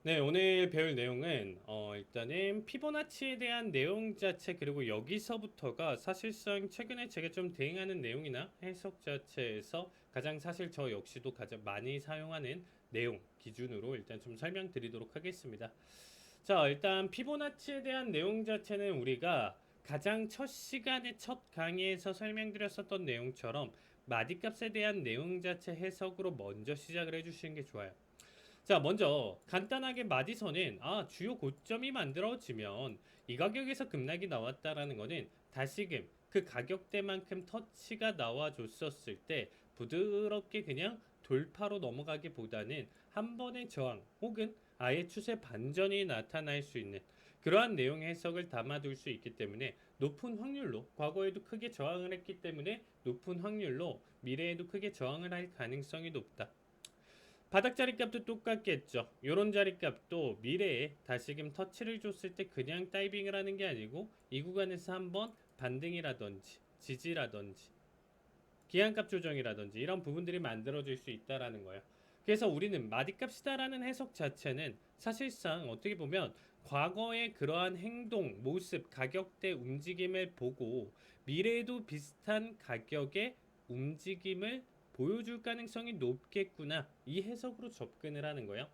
네, 오늘 배울 내용은 일단은 피보나치에 대한 내용 자체 그리고 여기서부터가 사실상 최근에 제가 좀 대응하는 내용이나 해석 자체에서 가장 사실 저 역시도 가장 많이 사용하는 내용 기준으로 일단 좀 설명드리도록 하겠습니다. 자, 일단 피보나치에 대한 내용 자체는 우리가 가장 첫 시간에 첫 강의에서 설명드렸었던 내용처럼 마디값에 대한 내용 자체 해석으로 먼저 시작을 해주시는 게 좋아요. 자, 먼저 간단하게 마디선은 주요 고점이 만들어지면 이 가격에서 급락이 나왔다라는 거는 다시금 그 가격대만큼 터치가 나와줬었을 때 부드럽게 그냥 돌파로 넘어가기보다는 한 번의 저항 혹은 아예 추세 반전이 나타날 수 있는 그러한 내용 해석을 담아둘 수 있기 때문에 높은 확률로 과거에도 크게 저항을 했기 때문에 높은 확률로 미래에도 크게 저항을 할 가능성이 높다. 바닥 자리값도 똑같겠죠. 요런 자리값도 미래에 다시금 터치를 줬을 때 그냥 다이빙을 하는 게 아니고 이 구간에서 한번 반등이라든지 지지라든지 기한값 조정이라든지 이런 부분들이 만들어질 수 있다라는 거예요. 그래서 우리는 마디값이다라는 해석 자체는 사실상 어떻게 보면 과거의 그러한 행동, 모습, 가격대 움직임을 보고 미래에도 비슷한 가격의 움직임을 보여줄 가능성이 높겠구나. 이 해석으로 접근을 하는 거예요.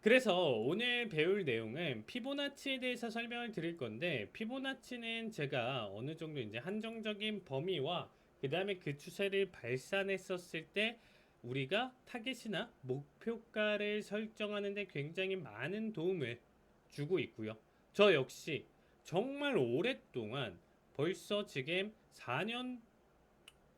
그래서 오늘 배울 내용은 피보나치에 대해서 설명을 드릴 건데 피보나치는 제가 어느 정도 이제 한정적인 범위와 그 다음에 그 추세를 발산했었을 때 우리가 타겟이나 목표가를 설정하는 데 굉장히 많은 도움을 주고 있고요. 저 역시 정말 오랫동안 벌써 지금 4년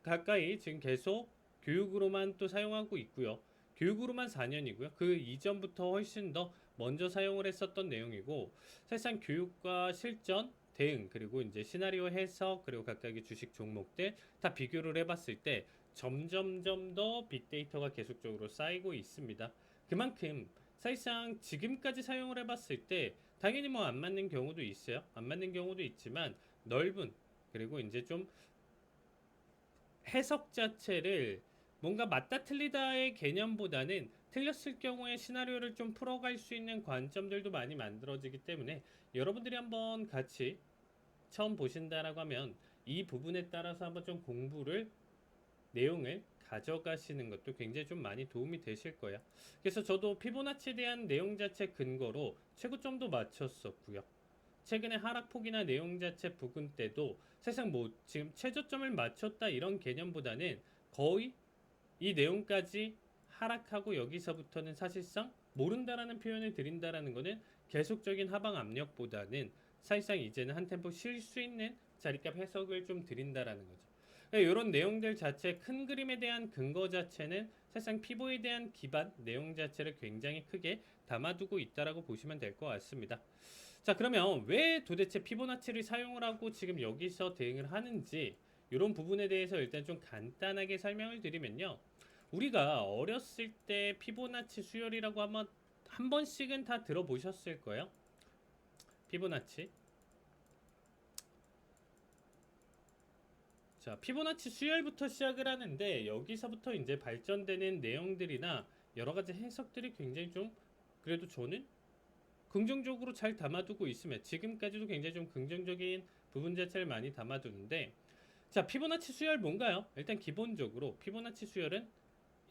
가까이 지금 계속 교육으로만 또 사용하고 있고요. 교육으로만 4년이고요. 그 이전부터 훨씬 더 먼저 사용을 했었던 내용이고 사실상 교육과 실전, 대응, 그리고 이제 시나리오 해석, 그리고 각각의 주식 종목들 다 비교를 해봤을 때 점점점 더 빅데이터가 계속적으로 쌓이고 있습니다. 그만큼 사실상 지금까지 사용을 해봤을 때 당연히 뭐 안 맞는 경우도 있어요. 안 맞는 경우도 있지만 넓은 그리고 이제 좀 해석 자체를 뭔가 맞다 틀리다의 개념보다는 틀렸을 경우에 시나리오를 좀 풀어갈 수 있는 관점들도 많이 만들어지기 때문에 여러분들이 한번 같이 처음 보신다라고 하면 이 부분에 따라서 한번 좀 공부를 내용을 가져가시는 것도 굉장히 좀 많이 도움이 되실 거예요. 그래서 저도 피보나치에 대한 내용 자체 근거로 최고점도 맞췄었고요. 최근에 하락폭이나 내용 자체 부근 때도 사실상 뭐 지금 최저점을 맞췄다 이런 개념보다는 거의 이 내용까지 하락하고 여기서부터는 사실상 모른다라는 표현을 드린다라는 거는 계속적인 하방 압력보다는 사실상 이제는 한 템포 쉴 수 있는 자리값 해석을 좀 드린다라는 거죠. 이런 내용들 자체 큰 그림에 대한 근거 자체는 사실상 피보에 대한 기반 내용 자체를 굉장히 크게 담아두고 있다라고 보시면 될 것 같습니다. 자, 그러면 왜 도대체 피보나치를 사용을 하고 지금 여기서 대응을 하는지 이런 부분에 대해서 일단 좀 간단하게 설명을 드리면요. 우리가 어렸을 때 피보나치 수열이라고 하면 한 번씩은 다 들어보셨을 거예요. 피보나치. 자, 피보나치 수열부터 시작을 하는데 여기서부터 이제 발전되는 내용들이나 여러 가지 해석들이 굉장히 좀 그래도 저는 긍정적으로 잘 담아두고 있으면 지금까지도 굉장히 좀 긍정적인 부분 자체를 많이 담아두는데 자, 피보나치 수열 뭔가요? 일단 기본적으로 피보나치 수열은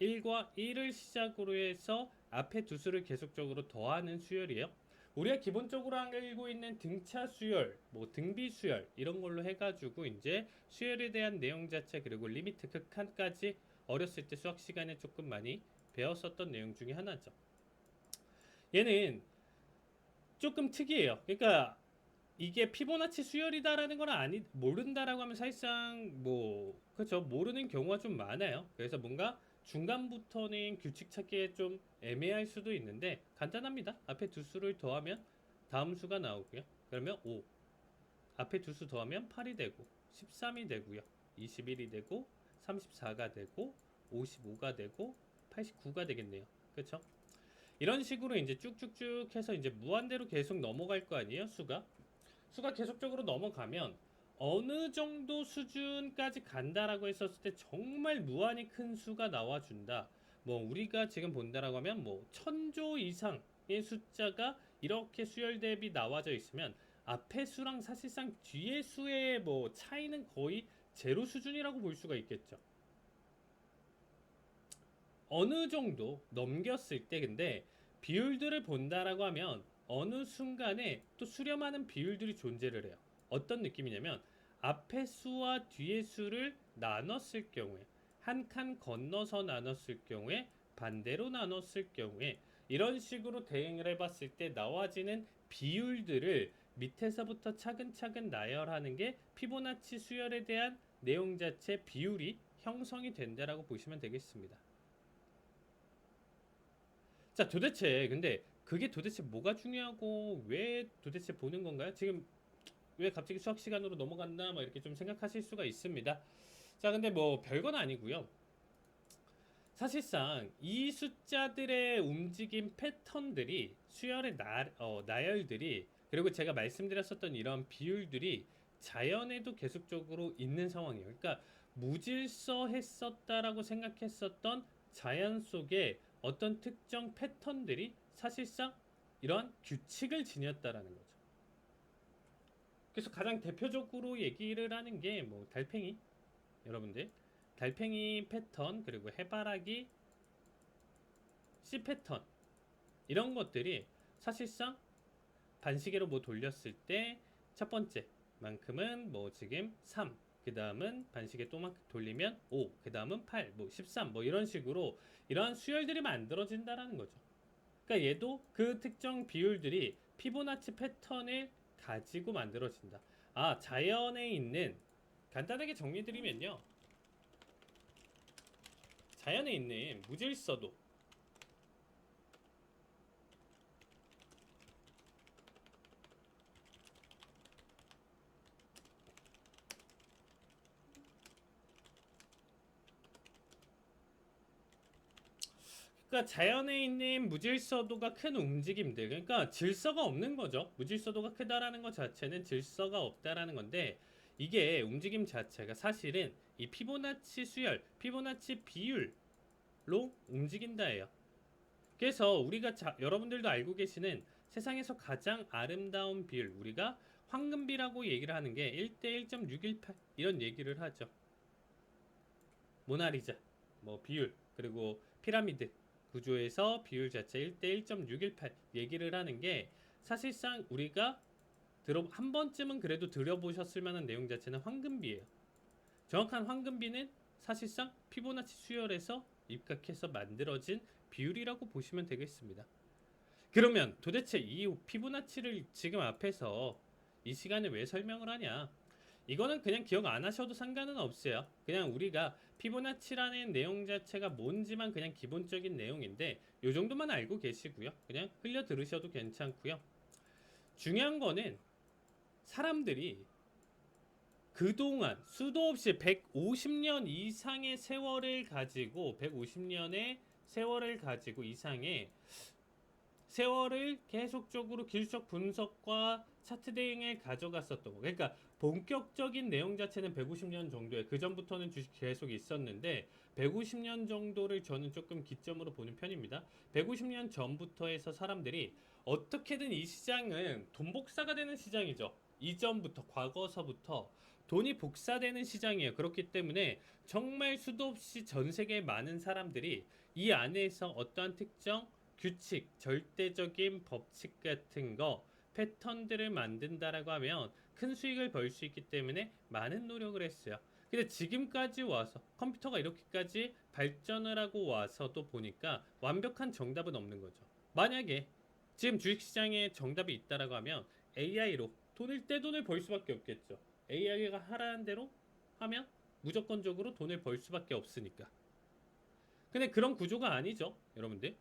1과 1을 시작으로 해서 앞에 두 수를 계속적으로 더하는 수열이에요. 우리가 기본적으로 알고 있는 등차 수열, 뭐 등비 수열 이런 걸로 해가지고 이제 수열에 대한 내용 자체 그리고 리미트 극한까지 어렸을 때 수학 시간에 조금 많이 배웠었던 내용 중에 하나죠. 얘는 조금 특이해요. 그러니까 이게 피보나치 수열이다라는 건 아니 모른다라고 하면 사실상 뭐 그렇죠 모르는 경우가 좀 많아요. 그래서 뭔가 중간부터는 규칙 찾기에 좀 애매할 수도 있는데 간단합니다. 앞에 두 수를 더하면 다음 수가 나오고요. 그러면 5 앞에 두 수 더하면 8이 되고 13이 되고요. 21이 되고 34가 되고 55가 되고 89가 되겠네요. 그렇죠? 이런 식으로 이제 쭉쭉쭉 해서 이제 무한대로 계속 넘어갈 거 아니에요, 수가 계속적으로 넘어가면 어느 정도 수준까지 간다라고 했었을 때 정말 무한히 큰 수가 나와준다. 뭐 우리가 지금 본다라고 하면 뭐 1000조 이상의 숫자가 이렇게 수열 대비 나와져 있으면 앞의 수랑 사실상 뒤의 수의 뭐 차이는 거의 제로 수준이라고 볼 수가 있겠죠. 어느 정도 넘겼을 때 근데 비율들을 본다라고 하면 어느 순간에 또 수렴하는 비율들이 존재를 해요. 어떤 느낌이냐면 앞의 수와 뒤의 수를 나눴을 경우에 한 칸 건너서 나눴을 경우에 반대로 나눴을 경우에 이런 식으로 대응을 해봤을 때 나와지는 비율들을 밑에서부터 차근차근 나열하는 게 피보나치 수열에 대한 내용 자체 비율이 형성이 된다라고 보시면 되겠습니다. 자, 도대체 근데 그게 도대체 뭐가 중요하고 왜 도대체 보는 건가요? 지금 왜 갑자기 수학 시간으로 넘어갔나 뭐 이렇게 좀 생각하실 수가 있습니다. 자, 근데 뭐 별건 아니고요. 사실상 이 숫자들의 움직임 패턴들이 수열의 나열들이 그리고 제가 말씀드렸었던 이런 비율들이 자연에도 계속적으로 있는 상황이에요. 그러니까 무질서했었다라고 생각했었던 자연 속에 어떤 특정 패턴들이 사실상 이러한 규칙을 지녔다라는 거죠. 그래서 가장 대표적으로 얘기를 하는 게 뭐 달팽이 여러분들 달팽이 패턴 그리고 해바라기 C 패턴 이런 것들이 사실상 반시계로 뭐 돌렸을 때 첫 번째 만큼은 뭐 지금 3, 그 다음은 반시계 또 돌리면 5, 그 다음은 8, 뭐 13, 뭐 이런 식으로 이러한 수열들이 만들어진다라는 거죠. 그러니까 얘도 그 특정 비율들이 피보나치 패턴을 가지고 만들어진다. 아, 자연에 있는 간단하게 정리드리면요. 자연에 있는 무질서도 그러니까 자연에 있는 무질서도가 큰 움직임들, 그러니까 질서가 없는 거죠. 무질서도가 크다라는 것 자체는 질서가 없다라는 건데 이게 움직임 자체가 사실은 이 피보나치 수열, 피보나치 비율로 움직인다예요. 그래서 우리가 여러분들도 알고 계시는 세상에서 가장 아름다운 비율, 우리가 황금비라고 얘기를 하는 게 1대 1.618 이런 얘기를 하죠. 모나리자, 뭐 비율, 그리고 피라미드 구조에서 비율 자체 1대 1.618 얘기를 하는 게 사실상 우리가 한 번쯤은 그래도 들어보셨을 만한 내용 자체는 황금비예요. 정확한 황금비는 사실상 피보나치 수열에서 입각해서 만들어진 비율이라고 보시면 되겠습니다. 그러면 도대체 이 피보나치를 지금 앞에서 이 시간에 왜 설명을 하냐? 이거는 그냥 기억 안 하셔도 상관은 없어요. 그냥 우리가 피보나치라는 내용 자체가 뭔지만 그냥 기본적인 내용인데 요 정도만 알고 계시고요. 그냥 흘려 들으셔도 괜찮고요. 중요한 거는 사람들이 그동안 수도 없이 150년 이상의 세월을 가지고 150년의 세월을 가지고 이상의 세월을 계속적으로 기술적 분석과 차트 대응에 가져갔었던 거. 그러니까 본격적인 내용 자체는 150년 정도에 그 전부터는 주식 계속 있었는데 150년 정도를 저는 조금 기점으로 보는 편입니다. 150년 전부터 해서 사람들이 어떻게든 이 시장은 돈 복사가 되는 시장이죠. 이전부터 과거서부터 돈이 복사되는 시장이에요. 그렇기 때문에 정말 수도 없이 전 세계 많은 사람들이 이 안에서 어떠한 특정 규칙, 절대적인 법칙 같은 거, 패턴들을 만든다라고 하면 큰 수익을 벌 수 있기 때문에 많은 노력을 했어요. 근데 지금까지 와서 컴퓨터가 이렇게까지 발전을 하고 와서도 보니까 완벽한 정답은 없는 거죠. 만약에 지금 주식시장에 정답이 있다라고 하면 AI로 떼돈을 벌 수밖에 없겠죠. AI가 하라는 대로 하면 무조건적으로 돈을 벌 수밖에 없으니까. 근데 그런 구조가 아니죠, 여러분들.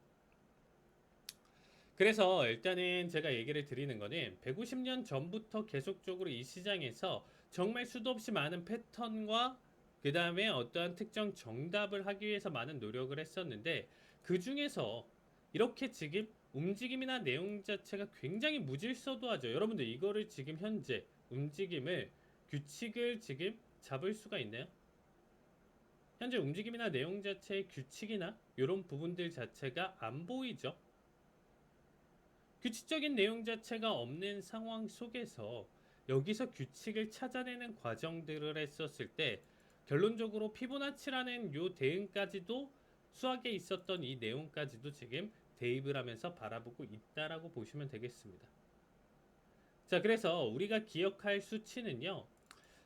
그래서 일단은 제가 얘기를 드리는 거는 150년 전부터 계속적으로 이 시장에서 정말 수도 없이 많은 패턴과 그 다음에 어떠한 특정 정답을 하기 위해서 많은 노력을 했었는데 그 중에서 이렇게 지금 움직임이나 내용 자체가 굉장히 무질서도하죠. 여러분들 이거를 지금 현재 움직임을 규칙을 지금 잡을 수가 있나요? 현재 움직임이나 내용 자체의 규칙이나 이런 부분들 자체가 안 보이죠. 규칙적인 내용 자체가 없는 상황 속에서 여기서 규칙을 찾아내는 과정들을 했었을 때 결론적으로 피보나치라는 요 대응까지도 수학에 있었던 이 내용까지도 지금 대입을 하면서 바라보고 있다라고 보시면 되겠습니다. 자, 그래서 우리가 기억할 수치는요.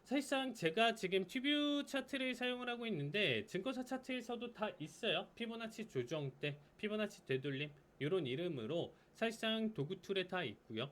사실상 제가 지금 튜뷰 차트를 사용을 하고 있는데 증권사 차트에서도 다 있어요. 피보나치 조정대, 피보나치 되돌림 이런 이름으로 사실상 도구 툴에 다 있고요.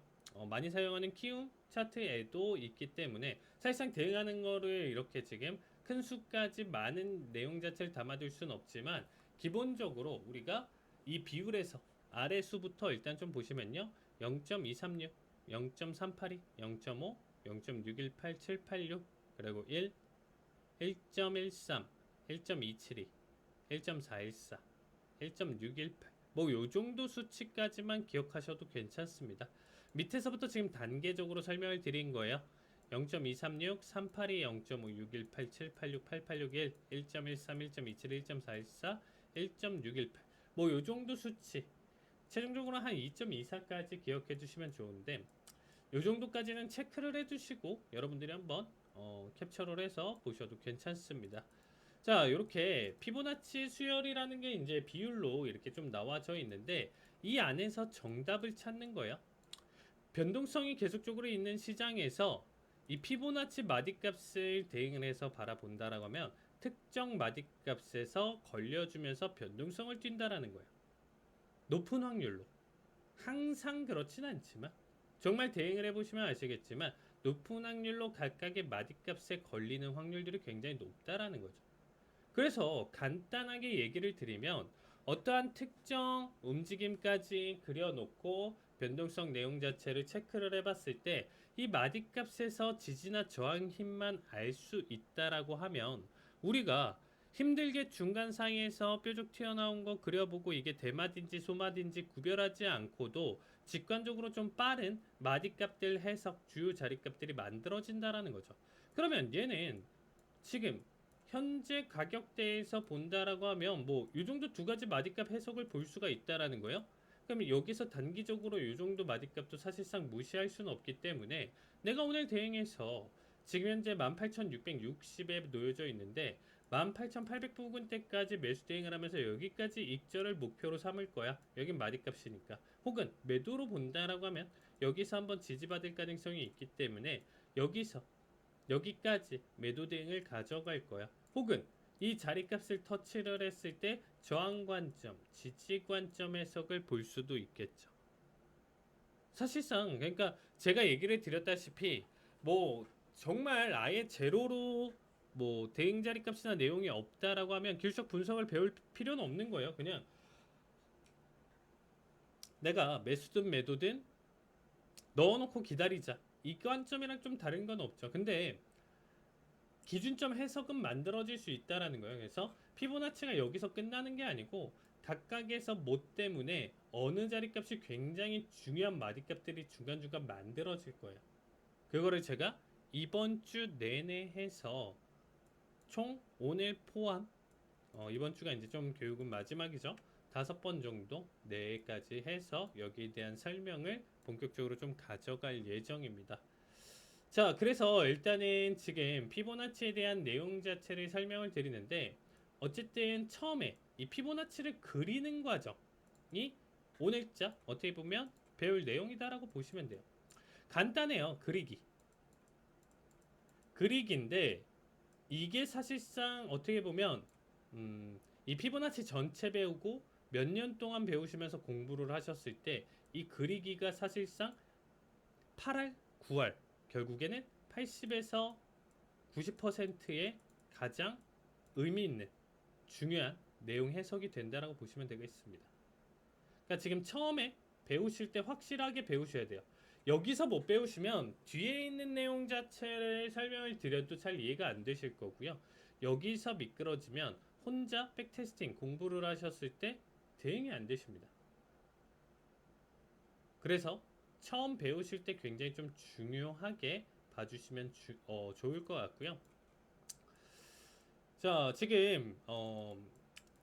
많이 사용하는 키움 차트에도 있기 때문에 사실상 대응하는 거를 이렇게 지금 큰 수까지 많은 내용 자체를 담아둘 수는 없지만 기본적으로 우리가 이 비율에서 아래 수부터 일단 좀 보시면요. 0.236, 0.382, 0.5, 0.618786 그리고 1, 1.13, 1.272, 1.414, 1.618 뭐 요정도 수치까지만 기억하셔도 괜찮습니다. 밑에서부터 지금 단계적으로 설명을 드린 거예요. 0.236, 382, 0.5, 6187, 86, 8861, 1.13, 1.27, 1.414, 1.618 뭐 요정도 수치 최종적으로 한 2.24까지 기억해 주시면 좋은데 요 정도까지는 체크를 해주시고 여러분들이 한번 캡처를 해서 보셔도 괜찮습니다. 자, 이렇게 피보나치 수열이라는 게 이제 비율로 이렇게 좀 나와져 있는데 이 안에서 정답을 찾는 거예요. 변동성이 계속적으로 있는 시장에서 이 피보나치 마디값을 대응을 해서 바라본다라고 하면 특정 마디값에서 걸려주면서 변동성을 띈다라는 거예요. 높은 확률로. 항상 그렇진 않지만 정말 대응을 해보시면 아시겠지만 높은 확률로 각각의 마디값에 걸리는 확률들이 굉장히 높다라는 거죠. 그래서 간단하게 얘기를 드리면 어떠한 특정 움직임까지 그려놓고 변동성 내용 자체를 체크를 해봤을 때 이 마디값에서 지지나 저항 힘만 알 수 있다라고 하면 우리가 힘들게 중간 사이에서 뾰족 튀어나온 거 그려보고 이게 대마딘지 소마딘지 구별하지 않고도 직관적으로 좀 빠른 마디값들 해석 주요 자리값들이 만들어진다라는 거죠. 그러면 얘는 지금 현재 가격대에서 본다라고 하면 뭐 이 정도 두 가지 마디값 해석을 볼 수가 있다라는 거예요. 그럼 여기서 단기적으로 이 정도 마디값도 사실상 무시할 수는 없기 때문에 내가 오늘 대응해서 지금 현재 18,660에 놓여져 있는데 18,800 부근대까지 매수 대응을 하면서 여기까지 익절을 목표로 삼을 거야. 여긴 마디값이니까. 혹은 매도로 본다라고 하면 여기서 한번 지지받을 가능성이 있기 때문에 여기서 여기까지 매도 대응을 가져갈 거야. 혹은 이 자리값을 터치를 했을 때 저항 관점, 지지 관점 해석을 볼 수도 있겠죠. 사실상 그러니까 제가 얘기를 드렸다시피 뭐 정말 아예 제로로 뭐 대응 자리값이나 내용이 없다라고 하면 기술적 분석을 배울 필요는 없는 거예요. 그냥 내가 매수든 매도든 넣어놓고 기다리자. 이 관점이랑 좀 다른 건 없죠. 근데 기준점 해석은 만들어질 수 있다라는 거예요. 그래서 피보나치가 여기서 끝나는 게 아니고 각각에서 뭐 때문에 어느 자리값이 굉장히 중요한 마디값들이 중간중간 만들어질 거예요. 그거를 제가 이번 주 내내 해서 총 오늘 포함 이번 주가 이제 좀 교육은 마지막이죠. 5번 정도 내까지 해서 여기에 대한 설명을 본격적으로 좀 가져갈 예정입니다. 자, 그래서 일단은 지금 피보나치에 대한 내용 자체를 설명을 드리는데 어쨌든 처음에 이 피보나치를 그리는 과정이 오늘자 어떻게 보면 배울 내용이다라고 보시면 돼요. 간단해요. 그리기인데 이게 사실상 어떻게 보면 이 피보나치 전체 배우고 몇 년 동안 배우시면서 공부를 하셨을 때 이 그리기가 사실상 8할, 9할 결국에는 80에서 90%의 가장 의미 있는 중요한 내용 해석이 된다라고 보시면 되겠습니다. 그러니까 지금 처음에 배우실 때 확실하게 배우셔야 돼요. 여기서 못 배우시면 뒤에 있는 내용 자체를 설명을 드려도 잘 이해가 안 되실 거고요. 여기서 미끄러지면 혼자 백테스팅 공부를 하셨을 때 대응이 안 되십니다. 그래서 처음 배우실 때 굉장히 좀 중요하게 봐주시면 좋을 것 같고요. 자, 지금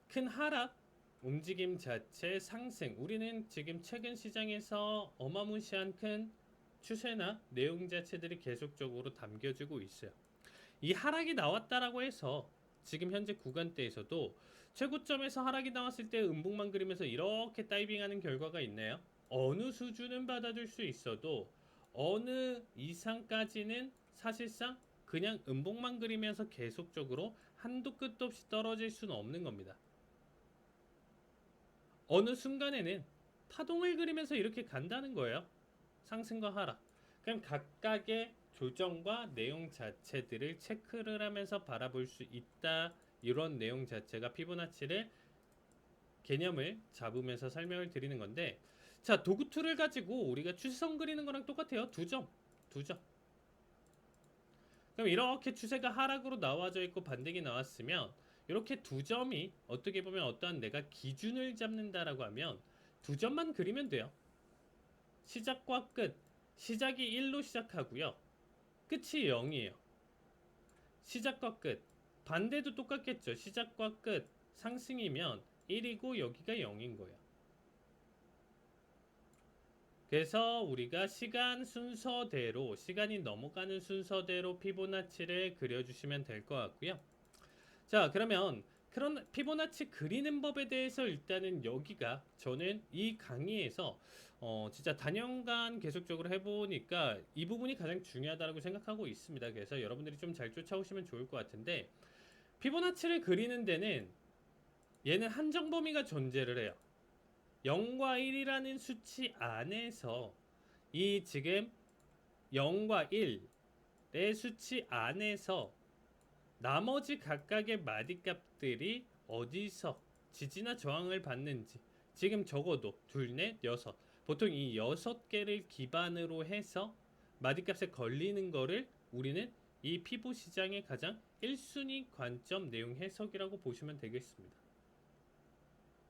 큰 하락 움직임 자체 상승. 우리는 지금 최근 시장에서 어마무시한 큰 추세나 내용 자체들이 계속적으로 담겨지고 있어요. 이 하락이 나왔다라고 해서 지금 현재 구간대에서도 최고점에서 하락이 나왔을 때 음봉만 그리면서 이렇게 다이빙하는 결과가 있나요? 어느 수준은 받아줄 수 있어도 어느 이상까지는 사실상 그냥 음봉만 그리면서 계속적으로 한도 끝도 없이 떨어질 수는 없는 겁니다. 어느 순간에는 파동을 그리면서 이렇게 간다는 거예요. 상승과 하락. 그럼 각각의 조정과 내용 자체들을 체크를 하면서 바라볼 수 있다. 이런 내용 자체가 피보나치를 개념을 잡으면서 설명을 드리는 건데, 자, 도구 툴을 가지고 우리가 추세선 그리는 거랑 똑같아요. 두 점. 두 점. 그럼 이렇게 추세가 하락으로 나와져 있고 반등이 나왔으면 이렇게 두 점이 어떻게 보면 어떠한 내가 기준을 잡는다라고 하면 두 점만 그리면 돼요. 시작과 끝. 시작이 1로 시작하고요. 끝이 0이에요. 시작과 끝. 반대도 똑같겠죠. 시작과 끝. 상승이면 1이고 여기가 0인 거예요. 그래서 우리가 시간 순서대로, 시간이 넘어가는 순서대로 피보나치를 그려주시면 될 것 같고요. 자, 그러면 그런 피보나치 그리는 법에 대해서 일단은 여기가 저는 이 강의에서 진짜 단연간 계속적으로 해보니까 이 부분이 가장 중요하다고 생각하고 있습니다. 그래서 여러분들이 좀 잘 쫓아오시면 좋을 것 같은데, 피보나치를 그리는 데는 얘는 한정 범위가 존재를 해요. 0과 1이라는 수치 안에서 이 지금 0과 1의 수치 안에서 나머지 각각의 마디값들이 어디서 지지나 저항을 받는지, 지금 적어도 둘, 넷, 여섯, 보통 이 6개를 기반으로 해서 마디값에 걸리는 거를 우리는 이 피보 시장의 가장 1순위 관점 내용 해석이라고 보시면 되겠습니다.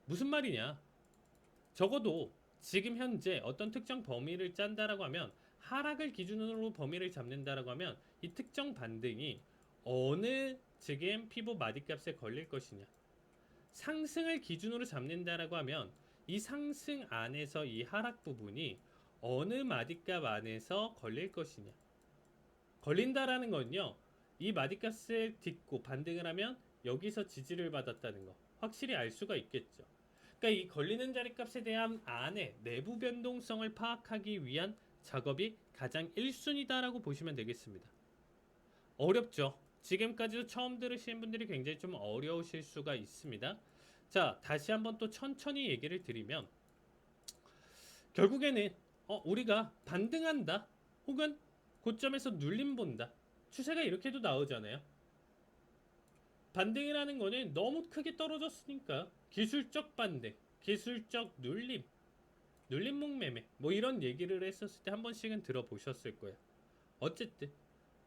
무슨 말이냐? 적어도 지금 현재 어떤 특정 범위를 짠다라고 하면, 하락을 기준으로 범위를 잡는다라고 하면 이 특정 반등이 어느 지금 피보 마디값에 걸릴 것이냐, 상승을 기준으로 잡는다라고 하면 이 상승 안에서 이 하락 부분이 어느 마디값 안에서 걸릴 것이냐. 걸린다라는 건요, 이 마디값을 딛고 반등을 하면 여기서 지지를 받았다는 거 확실히 알 수가 있겠죠. 그러니까 이 걸리는 자리값에 대한 안에 내부 변동성을 파악하기 위한 작업이 가장 1순위다라고 보시면 되겠습니다. 어렵죠. 지금까지도 처음 들으시는 분들이 굉장히 좀 어려우실 수가 있습니다. 자, 다시 한번 또 천천히 얘기를 드리면, 결국에는 우리가 반등한다 혹은 고점에서 눌림 본다, 추세가 이렇게도 나오잖아요. 반등이라는 거는 너무 크게 떨어졌으니까 기술적 반등, 기술적 눌림, 눌림목 매매 뭐 이런 얘기를 했었을 때 한 번씩은 들어보셨을 거예요. 어쨌든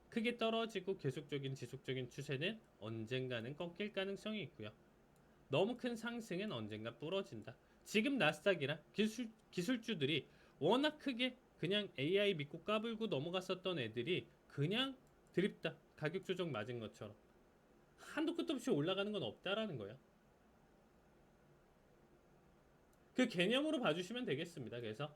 크게 떨어지고 계속적인 지속적인 추세는 언젠가는 꺾일 가능성이 있고요. 너무 큰 상승은 언젠가 부러진다. 지금 나스닥이랑 기술주들이 워낙 크게 그냥 AI 믿고 까불고 넘어갔었던 애들이 그냥 드립다, 가격 조정 맞은 것처럼 한도 끝도 없이 올라가는 건 없다라는 거예요. 그 개념으로 봐주시면 되겠습니다. 그래서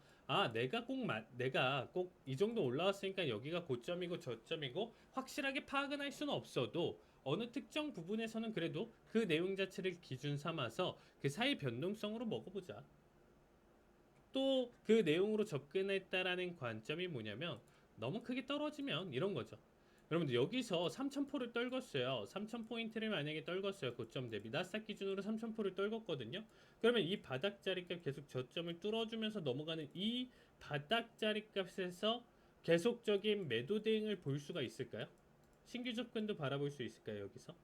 내가 꼭 이 정도 올라왔으니까 여기가 고점이고 저점이고 확실하게 파악은 할 수는 없어도 어느 특정 부분에서는 그래도 그 내용 자체를 기준 삼아서 그 사이 변동성으로 먹어보자. 또 그 내용으로 접근했다라는 관점이 뭐냐면, 너무 크게 떨어지면 이런 거죠. 여러분들 여기서 3,000포를 떨궜어요. 3,000포인트를 만약에 떨궜어요. 고점 대비 나스닥 기준으로 3,000포를 떨궜거든요. 그러면 이 바닥 자리값 계속 저점을 뚫어주면서 넘어가는 이 바닥 자리값에서 계속적인 매도 대응을 볼 수가 있을까요? 신규 접근도 바라볼 수 있을까요? 여기서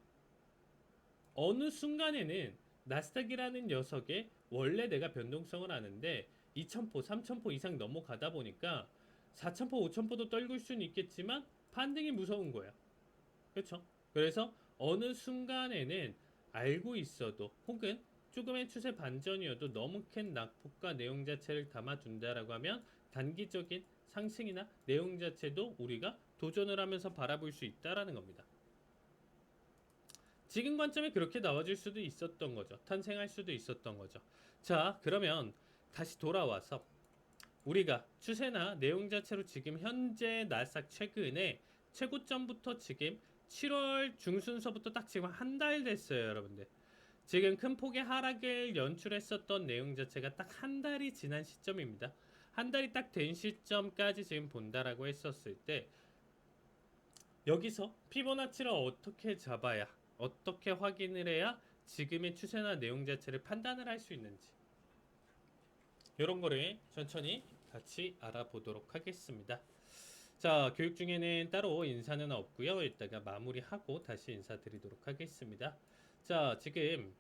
어느 순간에는 나스닥이라는 녀석에 원래 내가 변동성을 아는데 2,000포, 3,000포 이상 넘어가다 보니까 4,000포, 5,000포도 떨굴 수는 있겠지만 반등이 무서운 거야. 그렇죠? 그래서 어느 순간에는 알고 있어도 혹은 조금의 추세 반전이어도 너무 큰 낙폭과 내용 자체를 담아둔다라고 하면 단기적인 상승이나 내용 자체도 우리가 도전을 하면서 바라볼 수 있다라는 겁니다. 지금 관점에 그렇게 나와줄 수도 있었던 거죠. 탄생할 수도 있었던 거죠. 자, 그러면 다시 돌아와서 우리가 추세나 내용 자체로 지금 현재 나스닥 최근에 최고점부터 지금 7월 중순서부터 딱 지금 한 달 됐어요, 여러분들. 지금 큰 폭의 하락을 연출했었던 내용 자체가 딱 한 달이 지난 시점입니다. 한 달이 딱 된 시점까지 지금 본다라고 했었을 때 여기서 피보나치를 어떻게 잡아야, 어떻게 확인을 해야 지금의 추세나 내용 자체를 판단을 할 수 있는지 이런 거를 천천히 같이 알아보도록 하겠습니다. 자, 교육 중에는 따로 인사는 없고요. 이따가 마무리하고 다시 인사드리도록 하겠습니다. 자, 지금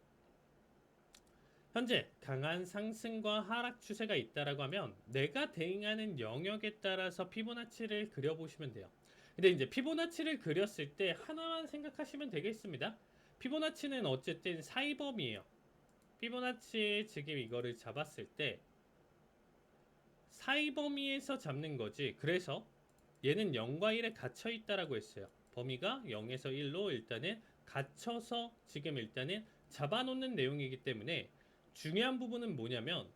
현재 강한 상승과 하락 추세가 있다라고 하면 내가 대응하는 영역에 따라서 피보나치를 그려보시면 돼요. 근데 이제 피보나치를 그렸을 때 하나만 생각하시면 되겠습니다. 피보나치는 어쨌든 사이범위예요. 피보나치 지금 이거를 잡았을 때 사이범위에서 잡는 거지. 그래서 얘는 0과 1에 갇혀 있다라고 했어요. 범위가 0에서 1로 일단은 갇혀서 지금 일단은 잡아놓는 내용이기 때문에 중요한 부분은 뭐냐면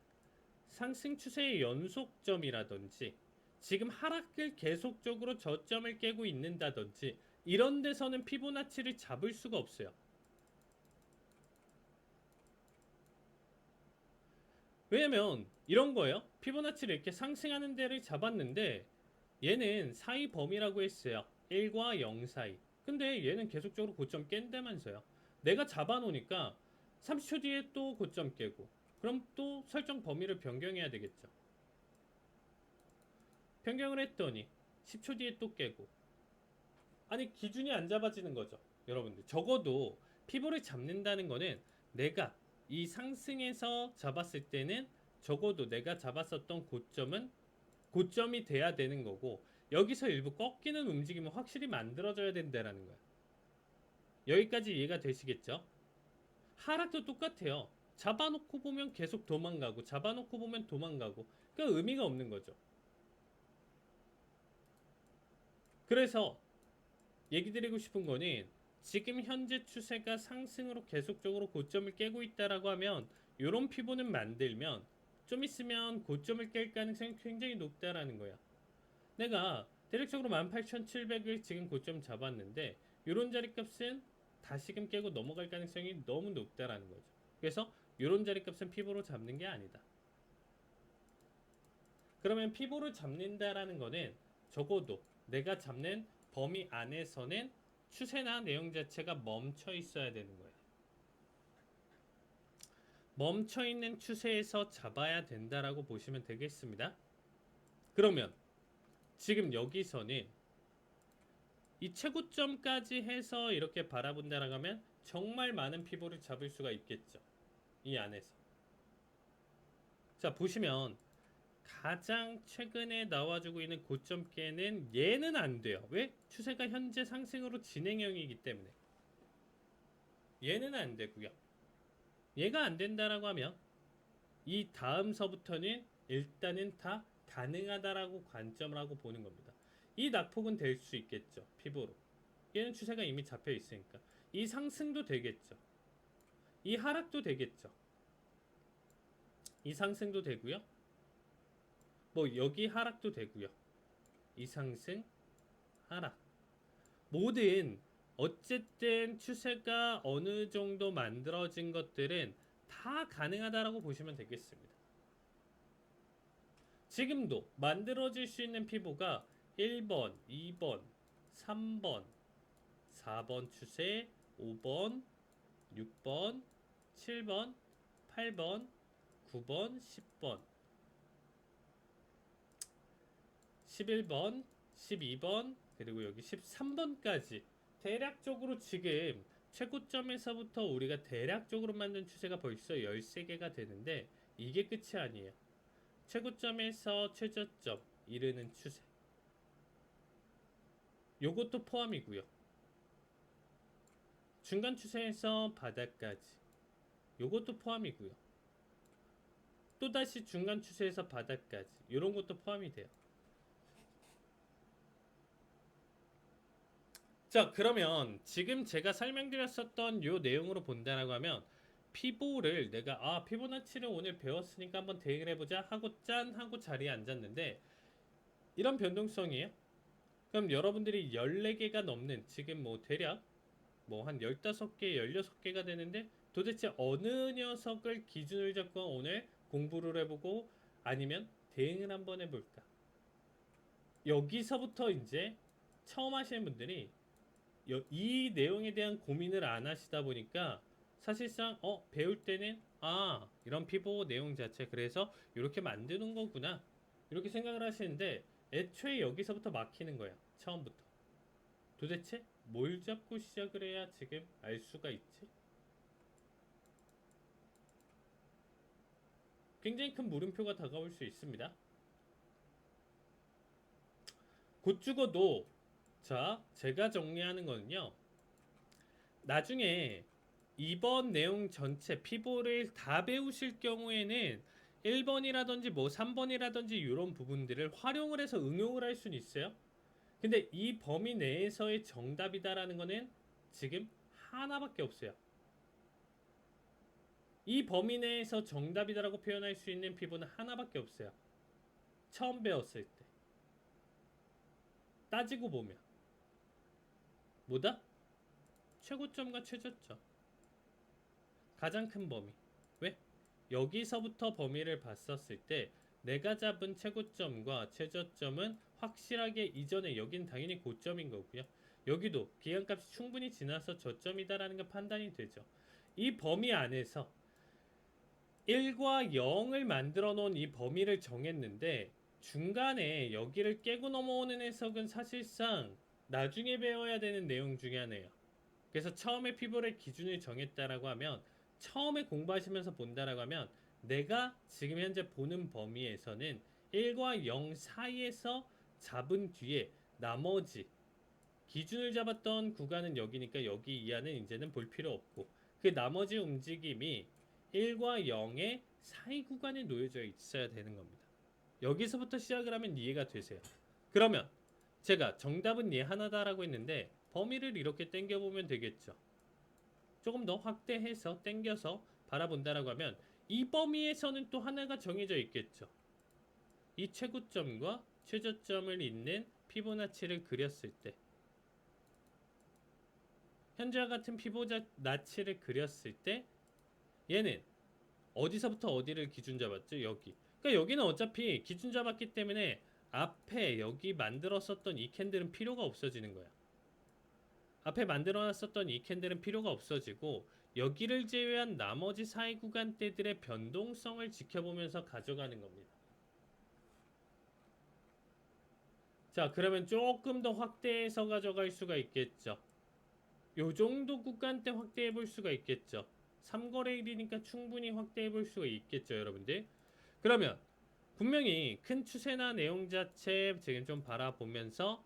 상승 추세의 연속점이라든지 지금 하락을 계속적으로 저점을 깨고 있는다든지 이런 데서는 피보나치를 잡을 수가 없어요. 왜냐면 이런 거예요. 피보나치를 이렇게 상승하는 데를 잡았는데 얘는 사이 범위라고 했어요. 1과 0 사이. 근데 얘는 계속적으로 고점 깬다면서요. 내가 잡아놓으니까 30초 뒤에 또 고점 깨고 그럼 또 설정 범위를 변경해야 되겠죠. 변경을 했더니 10초 뒤에 또 깨고 아니 기준이 안 잡아지는 거죠. 여러분들 적어도 피보를 잡는다는 거는 내가 이 상승에서 잡았을 때는 적어도 내가 잡았었던 고점은 고점이 돼야 되는 거고 여기서 일부 꺾이는 움직임은 확실히 만들어져야 된다라는 거야. 여기까지 이해가 되시겠죠? 하락도 똑같아요. 잡아놓고 보면 계속 도망가고 잡아놓고 보면 도망가고 그러니까 의미가 없는 거죠. 그래서 얘기 드리고 싶은 거는 지금 현재 추세가 상승으로 계속적으로 고점을 깨고 있다라고 하면 이런 피보는 만들면 좀 있으면 고점을 깰 가능성이 굉장히 높다라는 거야. 내가 대략적으로 18,700을 지금 고점 잡았는데 이런 자리값은 다시금 깨고 넘어갈 가능성이 너무 높다라는 거죠. 그래서 이런 자리값은 피보로 잡는 게 아니다. 그러면 피보를 잡는다라는 거는 적어도 내가 잡는 범위 안에서는 추세나 내용 자체가 멈춰 있어야 되는 거예요. 멈춰 있는 추세에서 잡아야 된다라고 보시면 되겠습니다. 그러면 지금 여기서는 이 최고점까지 해서 이렇게 바라본다라고 하면 정말 많은 피보를 잡을 수가 있겠죠. 이 안에서. 자, 보시면 가장 최근에 나와주고 있는 고점계는 얘는 안 돼요. 왜? 추세가 현재 상승으로 진행형이기 때문에. 얘는 안 되고요. 얘가 안 된다라고 하면 이 다음서부터는 일단은 다 가능하다라고 관점을 하고 보는 겁니다. 이 낙폭은 될 수 있겠죠. 피보로. 얘는 추세가 이미 잡혀 있으니까. 이 상승도 되겠죠. 이 하락도 되겠죠. 이 상승도 되고요. 뭐 여기 하락도 되고요. 이 상승, 하락. 모든 어쨌든 추세가 어느 정도 만들어진 것들은 다 가능하다라고 보시면 되겠습니다. 지금도 만들어질 수 있는 피보가 1번, 2번, 3번, 4번 추세, 5번, 6번, 7번, 8번, 9번, 10번, 11번, 12번, 그리고 여기 13번까지 대략적으로 지금 최고점에서부터 우리가 대략적으로 만든 추세가 벌써 13개가 되는데 이게 끝이 아니에요. 최고점에서 최저점 이르는 추세 요것도 포함이고요. 중간 추세에서 바닥까지 요것도 포함이고요. 또다시 중간 추세에서 바닥까지 이런 것도 포함이 돼요. 자, 그러면 지금 제가 설명드렸었던 요 내용으로 본다라고 하면 피보를 내가 피보나치를 오늘 배웠으니까 한번 대응을 해보자 하고 짠 하고 자리에 앉았는데 이런 변동성이에요. 그럼 여러분들이 14개가 넘는 지금 뭐 대략 뭐 한 15개, 16개가 되는데 도대체 어느 녀석을 기준을 잡고 오늘 공부를 해보고 아니면 대응을 한번 해볼까? 여기서부터 이제 처음 하시는 분들이 이 내용에 대한 고민을 안 하시다 보니까 사실상 배울 때는 이런 피보 내용 자체 그래서 이렇게 만드는 거구나 이렇게 생각을 하시는데 애초에 여기서부터 막히는 거야. 처음부터 도대체 뭘 잡고 시작을 해야 지금 알 수가 있지? 굉장히 큰 물음표가 다가올 수 있습니다. 곧 죽어도 자, 제가 정리하는 거는요. 나중에 이번 내용 전체 피보를 다 배우실 경우에는 1번이라든지 뭐 3번이라든지 이런 부분들을 활용을 해서 응용을 할 수는 있어요. 근데 이 범위 내에서의 정답이다라는 거는 지금 하나밖에 없어요. 이 범위 내에서 정답이다라고 표현할 수 있는 피보는 하나밖에 없어요. 처음 배웠을 때. 따지고 보면 뭐다? 최고점과 최저점. 가장 큰 범위. 왜? 여기서부터 범위를 봤었을 때 내가 잡은 최고점과 최저점은 확실하게 이전에 여긴 당연히 고점인 거고요. 여기도 기간값이 충분히 지나서 저점이다라는 게 판단이 되죠. 이 범위 안에서 1과 0을 만들어 놓은 이 범위를 정했는데 중간에 여기를 깨고 넘어오는 해석은 사실상 나중에 배워야 되는 내용 중에 하나예요. 그래서 처음에 피보의 기준을 정했다라고 하면 처음에 공부하시면서 본다라고 하면 내가 지금 현재 보는 범위에서는 1과 0 사이에서 잡은 뒤에 나머지 기준을 잡았던 구간은 여기니까 여기 이하는 이제는 볼 필요 없고 그 나머지 움직임이 1과 0의 사이 구간에 놓여져 있어야 되는 겁니다. 여기서부터 시작을 하면 이해가 되세요. 그러면 제가 정답은 얘 하나다라고 했는데 범위를 이렇게 당겨보면 되겠죠. 조금 더 확대해서 당겨서 바라본다라고 하면 이 범위에서는 또 하나가 정해져 있겠죠. 이 최고점과 최저점을 잇는 피보나치를 그렸을 때 현재와 같은 피보나치를 그렸을 때 얘는 어디서부터 어디를 기준 잡았죠? 여기. 그러니까 여기는 어차피 기준 잡았기 때문에 앞에 여기 만들었었던 이 캔들은 필요가 없어지는 거야. 앞에 만들어놨었던 이 캔들은 필요가 없어지고 여기를 제외한 나머지 사이 구간대들의 변동성을 지켜보면서 가져가는 겁니다. 자, 그러면 조금 더 확대해서 가져갈 수가 있겠죠. 요 정도 구간대 확대해 볼 수가 있겠죠. 3거래 일이니까 충분히 확대해 볼 수가 있겠죠, 여러분들. 그러면 분명히 큰 추세나 내용 자체 지금 좀 바라보면서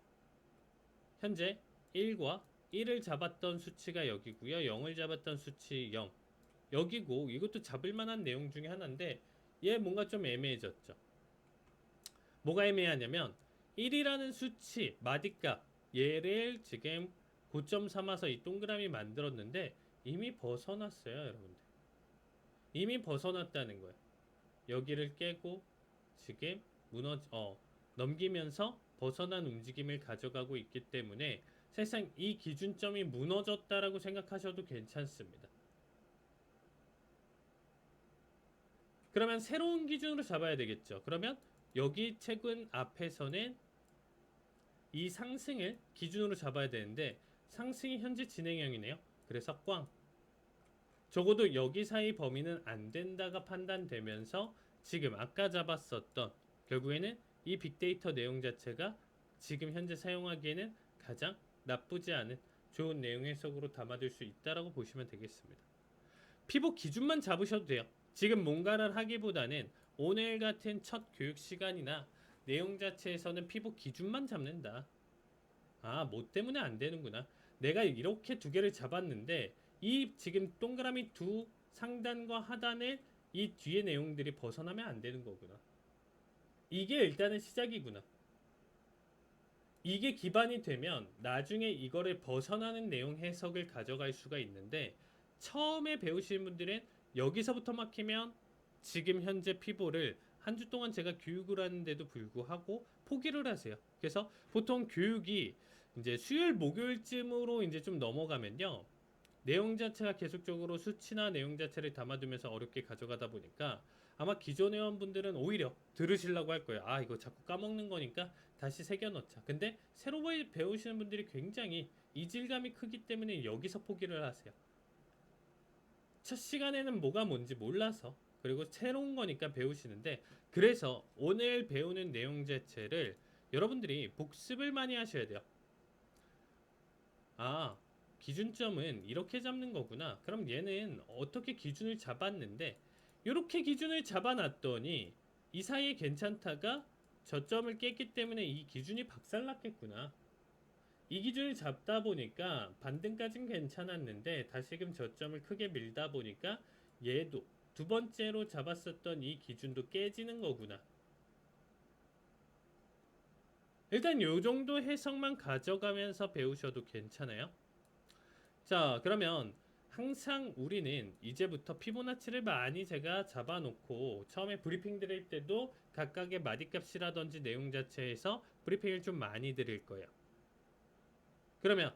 현재 1과 1을 잡았던 수치가 여기고요. 0을 잡았던 수치 0. 여기고 이것도 잡을 만한 내용 중에 하나인데 얘 뭔가 좀 애매해졌죠. 뭐가 애매하냐면 1이라는 수치 마디값 얘를 지금 고점 삼아서 이 동그라미 만들었는데 이미 벗어났어요, 여러분들. 이미 벗어났다는 거예요. 여기를 깨고 지금 넘기면서 벗어난 움직임을 가져가고 있기 때문에 사실상 이 기준점이 무너졌다라고 생각하셔도 괜찮습니다. 그러면 새로운 기준으로 잡아야 되겠죠. 그러면 여기 최근 앞에서는 이 상승을 기준으로 잡아야 되는데 상승이 현재 진행형이네요. 그래서 꽝. 적어도 여기 사이 범위는 안 된다가 판단되면서 지금 아까 잡았었던 결국에는 이 빅데이터 내용 자체가 지금 현재 사용하기에는 가장 나쁘지 않은 좋은 내용 해석으로 담아둘 수 있다라고 보시면 되겠습니다. 피보 기준만 잡으셔도 돼요. 지금 뭔가를 하기보다는 오늘 같은 첫 교육 시간이나 내용 자체에서는 피보 기준만 잡는다. 뭐 때문에 안 되는구나. 내가 이렇게 두 개를 잡았는데 이 지금 동그라미 두 상단과 하단의 이 뒤의 내용들이 벗어나면 안 되는 거구나. 이게 일단은 시작이구나. 이게 기반이 되면 나중에 이거를 벗어나는 내용 해석을 가져갈 수가 있는데, 처음에 배우시는 분들은 여기서부터 막히면 지금 현재 피보를 한 주 동안 제가 교육을 하는데도 불구하고 포기를 하세요. 그래서 보통 교육이 이제 수요일 목요일쯤으로 이제 좀 넘어가면요, 내용 자체가 계속적으로 수치나 내용 자체를 담아두면서 어렵게 가져가다 보니까 아마 기존 회원분들은 오히려 들으시려고 할 거예요. 아, 이거 자꾸 까먹는 거니까 다시 새겨 넣자. 근데 새로 배우시는 분들이 굉장히 이질감이 크기 때문에 여기서 포기를 하세요. 첫 시간에는 뭐가 뭔지 몰라서, 그리고 새로운 거니까 배우시는데, 그래서 오늘 배우는 내용 자체를 여러분들이 복습을 많이 하셔야 돼요. 아, 기준점은 이렇게 잡는 거구나. 그럼 얘는 어떻게 기준을 잡았는데, 이렇게 기준을 잡아놨더니 이 사이에 괜찮다가 저점을 깼기 때문에 이 기준이 박살났겠구나. 이 기준을 잡다 보니까 반등까진 괜찮았는데 다시금 저점을 크게 밀다 보니까 얘도 두 번째로 잡았었던 이 기준도 깨지는 거구나. 일단 요 정도 해석만 가져가면서 배우셔도 괜찮아요. 자, 그러면 항상 우리는 이제부터 피보나치를 많이 제가 잡아놓고 처음에 브리핑 드릴 때도 각각의 마디값이라든지 내용 자체에서 브리핑을 좀 많이 드릴 거예요. 그러면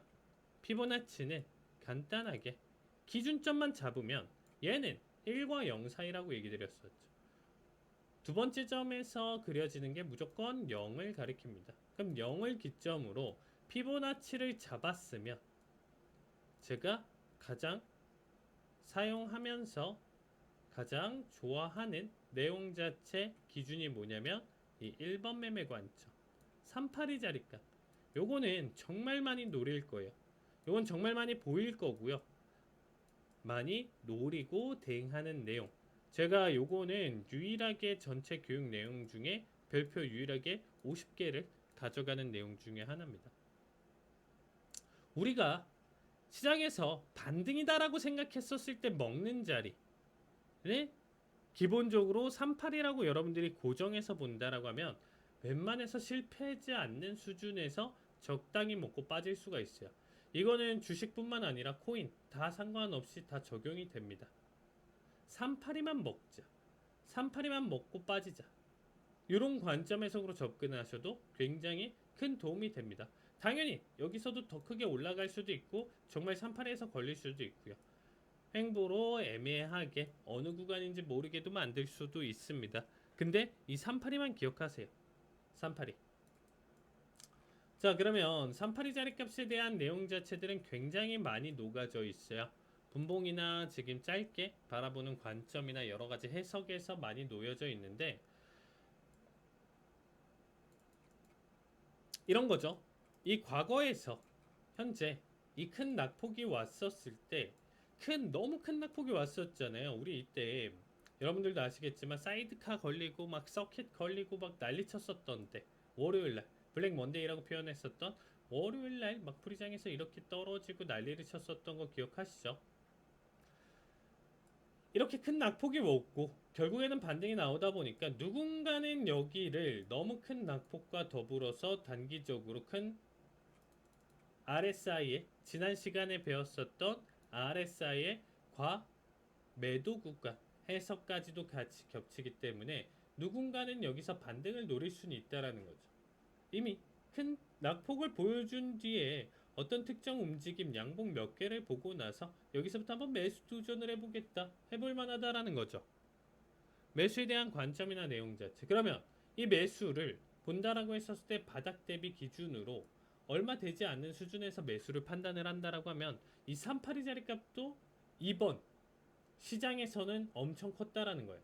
피보나치는 간단하게 기준점만 잡으면 얘는 1과 0 사이라고 얘기 드렸었죠. 두 번째 점에서 그려지는 게 무조건 0을 가리킵니다. 그럼 0을 기점으로 피보나치를 잡았으면 제가 가장 사용하면서 가장 좋아하는 내용 자체 기준이 뭐냐면 이 1번 매매 관점 382 자리값, 요거는 정말 많이 노릴 거예요. 요건 정말 많이 보일 거고요. 많이 노리고 대응하는 내용, 제가 요거는 유일하게 전체 교육 내용 중에 별표 유일하게 50개를 가져가는 내용 중에 하나입니다. 우리가 시장에서 반등이다라고 생각했었을 때 먹는 자리를 기본적으로 38이라고 여러분들이 고정해서 본다라고 하면 웬만해서 실패하지 않는 수준에서 적당히 먹고 빠질 수가 있어요. 이거는 주식뿐만 아니라 코인 다 상관없이 다 적용이 됩니다. 38이만 먹자, 38이만 먹고 빠지자, 이런 관점에서 접근하셔도 굉장히 큰 도움이 됩니다. 당연히 여기서도 더 크게 올라갈 수도 있고 정말 38에서 걸릴 수도 있고요. 횡보로 애매하게 어느 구간인지 모르게도 만들 수도 있습니다. 근데 이 382만 기억하세요. 382. 자, 그러면 382 자리값에 대한 내용 자체들은 굉장히 많이 녹아져 있어요. 분봉이나 지금 짧게 바라보는 관점이나 여러 가지 해석에서 많이 놓여져 있는데, 이런 거죠. 이 과거에서 현재 이 큰 낙폭이 왔었을 때, 너무 큰 낙폭이 왔었잖아요. 우리 이때 여러분들도 아시겠지만 사이드카 걸리고 막 서킷 걸리고 막 난리 쳤었던 때, 월요일날 블랙 먼데이라고 표현했었던 월요일날 막 프리장에서 이렇게 떨어지고 난리를 쳤었던 거 기억하시죠? 이렇게 큰 낙폭이 왔고 결국에는 반등이 나오다 보니까 누군가는 여기를 너무 큰 낙폭과 더불어서 단기적으로 큰 RSI에, 지난 시간에 배웠었던 RSI의 과 매도 구간 해석까지도 같이 겹치기 때문에 누군가는 여기서 반등을 노릴 수는 있다라는 거죠. 이미 큰 낙폭을 보여준 뒤에 어떤 특정 움직임 양봉 몇 개를 보고 나서 여기서부터 한번 매수 도전을 해보겠다, 해볼 만하다라는 거죠. 매수에 대한 관점이나 내용 자체. 그러면 이 매수를 본다라고 했었을 때 바닥 대비 기준으로 얼마 되지 않는 수준에서 매수를 판단을 한다라고 하면 이 382 자리값도 이번 시장에서는 엄청 컸다라는 거예요.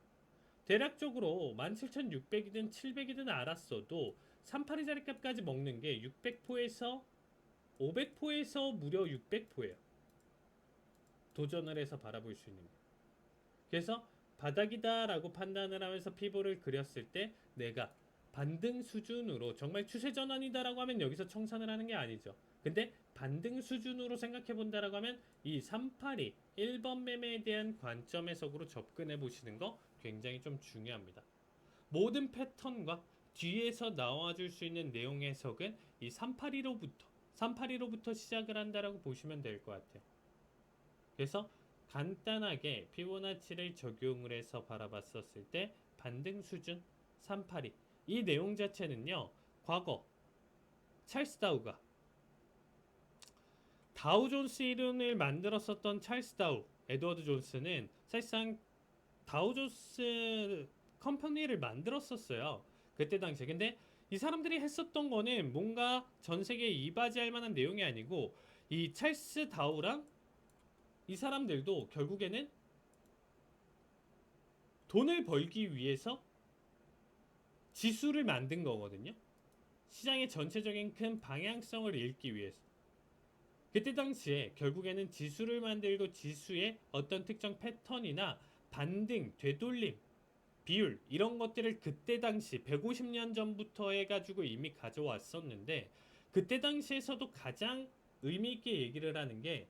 대략적으로 17,600이든 700이든 알았어도 382 자리값까지 먹는 게 600포에서 500포에서 무려 600포예요. 도전을 해서 바라볼 수 있는 거예요. 그래서 바닥이다라고 판단을 하면서 피보를 그렸을 때 내가 반등 수준으로 정말 추세 전환이다라고 하면 여기서 청산을 하는 게 아니죠. 근데 반등 수준으로 생각해 본다라고 하면 이 382 1번 매매에 대한 관점 해석으로 접근해 보시는 거 굉장히 좀 중요합니다. 모든 패턴과 뒤에서 나와줄 수 있는 내용 해석은 이 382로부터 시작을 한다라고 보시면 될 것 같아요. 그래서 간단하게 피보나치를 적용을 해서 바라봤었을 때 반등 수준 382. 이 내용 자체는요. 과거 찰스 다우가 다우존스 이론을 만들었었던 찰스 다우, 에드워드 존스는 사실상 다우존스 컴퍼니를 만들었었어요. 그때 당시에. 근데 이 사람들이 했었던 거는 뭔가 전 세계에 이바지할 만한 내용이 아니고 이 찰스 다우랑 이 사람들도 결국에는 돈을 벌기 위해서 지수를 만든 거거든요. 시장의 전체적인 큰 방향성을 읽기 위해서. 그때 당시에 결국에는 지수를 만들고 지수의 어떤 특정 패턴이나 반등, 되돌림, 비율 이런 것들을 그때 당시 150년 전부터 해가지고 이미 가져왔었는데 그때 당시에서도 가장 의미 있게 얘기를 하는 게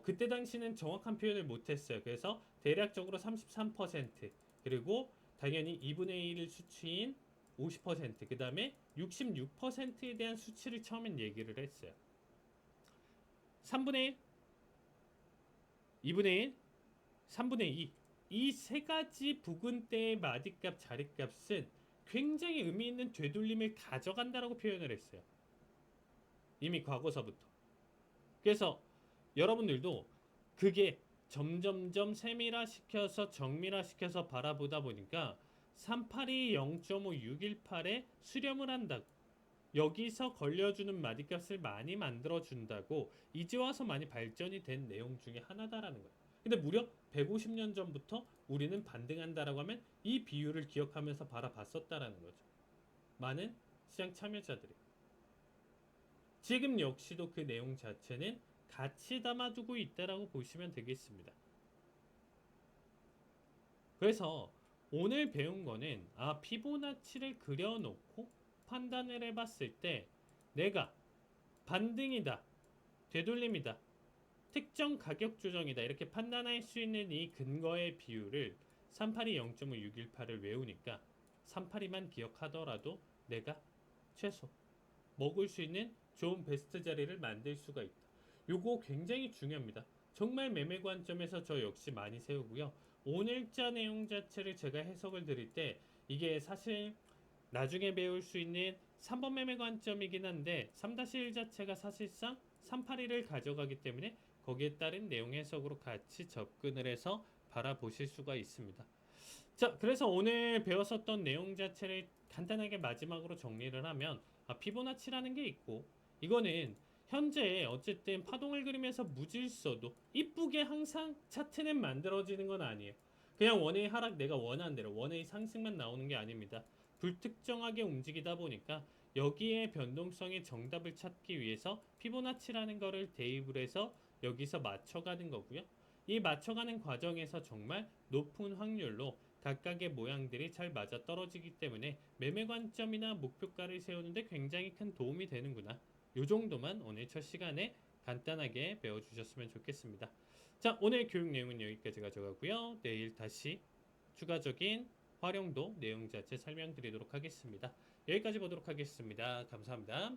그때 당시는 정확한 표현을 못했어요. 그래서 대략적으로 33% 그리고 당연히 2분의 1 수치인 50%그 다음에 66%에 대한 수치를 처음엔 얘기를 했어요. 3분의 1, 2분의 1, 3분의 2 이 세 가지 부근대의 마디값, 자리값은 굉장히 의미 있는 되돌림을 가져간다라고 표현을 했어요. 이미 과거서부터. 그래서 여러분들도 그게 점점점 세밀화시켜서 정밀화시켜서 바라보다 보니까 382 0.5 618에 수렴을 한다고 여기서 걸려주는 마디값을 많이 만들어준다고 이제 와서 많이 발전이 된 내용 중에 하나다라는 거예요. 근데 무려 150년 전부터 우리는 반등한다라고 하면 이 비율을 기억하면서 바라봤었다라는 거죠. 많은 시장 참여자들이. 지금 역시도 그 내용 자체는 같이 담아두고 있다라고 보시면 되겠습니다. 그래서 오늘 배운 거는 피보나치를 그려놓고 판단을 해봤을 때 내가 반등이다, 되돌림이다, 특정 가격 조정이다 이렇게 판단할 수 있는 이 근거의 비율을 382 0.5 618을 외우니까 382만 기억하더라도 내가 최소 먹을 수 있는 좋은 베스트 자리를 만들 수가 있다. 요거 굉장히 중요합니다. 정말 매매 관점에서 저 역시 많이 세우고요. 오늘자 내용 자체를 제가 해석을 드릴 때 이게 사실 나중에 배울 수 있는 3번 매매 관점이긴 한데 3-1 자체가 사실상 382를 가져가기 때문에 거기에 따른 내용 해석으로 같이 접근을 해서 바라보실 수가 있습니다. 자, 그래서 오늘 배웠었던 내용 자체를 간단하게 마지막으로 정리를 하면 피보나치라는 게 있고 이거는 현재 어쨌든 파동을 그리면서 무질서도 이쁘게 항상 차트는 만들어지는 건 아니에요. 그냥 원의 하락 내가 원하는 대로 원의 상승만 나오는 게 아닙니다. 불특정하게 움직이다 보니까 여기에 변동성의 정답을 찾기 위해서 피보나치라는 거를 대입을 해서 여기서 맞춰가는 거고요. 이 맞춰가는 과정에서 정말 높은 확률로 각각의 모양들이 잘 맞아 떨어지기 때문에 매매 관점이나 목표가를 세우는데 굉장히 큰 도움이 되는구나. 요 정도만 오늘 첫 시간에 간단하게 배워주셨으면 좋겠습니다. 자, 오늘 교육 내용은 여기까지 가져가고요. 내일 다시 추가적인 활용도 내용 자체 설명드리도록 하겠습니다. 여기까지 보도록 하겠습니다. 감사합니다.